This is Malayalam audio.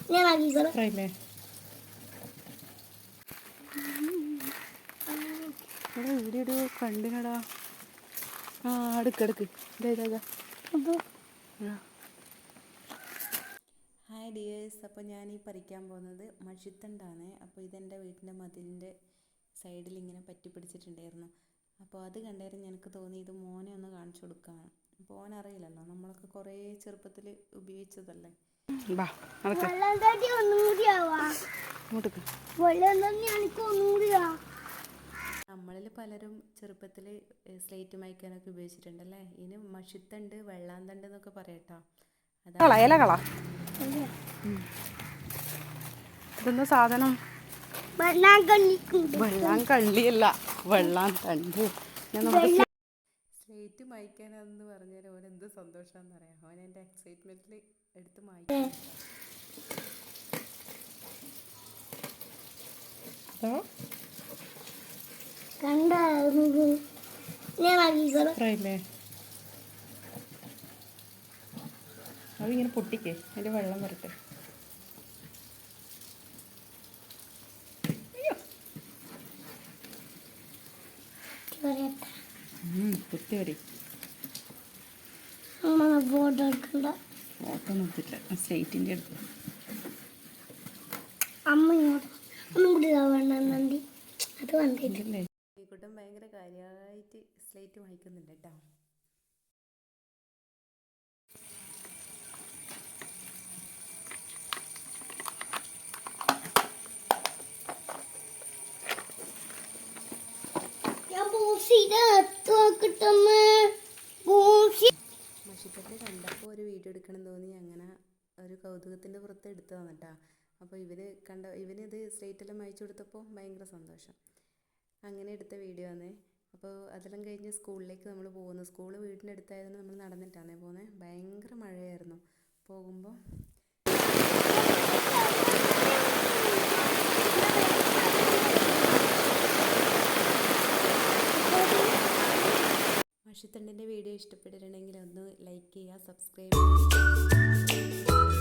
ഫ്രൈല്ലേ ഇവിടെ ഒരു കണ്ടിനടാ. ആ അടുക്കടുക്ക് ഇതാ. ഹായ് ഡിയേഴ്സ്, അപ്പോൾ ഞാൻ ഈ പറിക്കാൻ പോകുന്നത് മഷിത്തണ്ടാണ്. അപ്പോൾ ഇതെൻ്റെ വീട്ടിൻ്റെ മതിലിൻ്റെ സൈഡിൽ ഇങ്ങനെ പറ്റി പിടിച്ചിട്ടുണ്ടായിരുന്നു. അപ്പോൾ അത് കണ്ടേരം എനിക്ക് തോന്നി ഇത് മോനെ ഒന്ന് കാണിച്ചു കൊടുക്കാം. അപ്പോൾ ഓനറിയില്ലല്ലോ, നമ്മളൊക്കെ കുറേ ചെറുപ്പത്തിൽ ഉപയോഗിച്ചതല്ലേ. നമ്മളിൽ പലരും ചെറുപ്പത്തിൽ സ്ലേറ്റ് മായ്ക്കാനൊക്കെ ഉപയോഗിച്ചിട്ടുണ്ടല്ലേ. ഇതിന് മഷിത്തണ്ട്, വെള്ളാന്തണ്ട് എന്നൊക്കെ പറയട്ടോ. ഇതെന്താ സാധനം? വെള്ളാൻ കള്ളിയല്ല, വെള്ളാൻ തണ്ട്. സ്ലേറ്റ് മായ്ക്കാനെന്ന് പറഞ്ഞാൽ ഓൻ എന്ത് സന്തോഷമാണെന്ന് പറയാം. ഓൻ എൻ്റെ എക്സൈറ്റ്മെൻറ്റിൽ എടുത്ത് മായ്ക്കും. അതിങ്ങനെ പൊട്ടിക്കേ, അതിൻ്റെ വെള്ളം വരട്ടെ. കുത്തി വരി. ഫോട്ടോ നോക്കില്ല, സ്ലേറ്റിൻ്റെ അടുത്ത് കൂട്ടം ഭയങ്കര കാര്യമായിട്ട് സ്ലേറ്റ് വായിക്കുന്നുണ്ട് കേട്ടോ. മഷിത്തട്ട് കണ്ടപ്പോൾ ഒരു വീഡിയോ എടുക്കണം തോന്നി, അങ്ങനെ ഒരു കൗതുകത്തിൻ്റെ പുറത്ത് എടുത്തതാണ് കേട്ടോ. അപ്പോൾ ഇവനിത് സ്ലേറ്റെല്ലാം അയച്ചു കൊടുത്തപ്പോൾ ഭയങ്കര സന്തോഷം. അങ്ങനെ എടുത്ത വീഡിയോ ആണ്. അപ്പോൾ അതെല്ലാം കഴിഞ്ഞ് സ്കൂളിലേക്ക് നമ്മൾ പോകുന്നു. സ്കൂൾ വീടിൻ്റെ അടുത്തായതുകൊണ്ട് നമ്മൾ നടന്നിട്ടാണ് പോകുന്നത്. ഭയങ്കര മഴയായിരുന്നു പോകുമ്പോൾ. മഷിത്തണ്ടിൻ്റെ വീഡിയോ ഇഷ്ടപ്പെട്ടിട്ടുണ്ടെങ്കിൽ ഒന്ന് ലൈക്ക് ചെയ്യുക, സബ്സ്ക്രൈബ് ചെയ്യുക.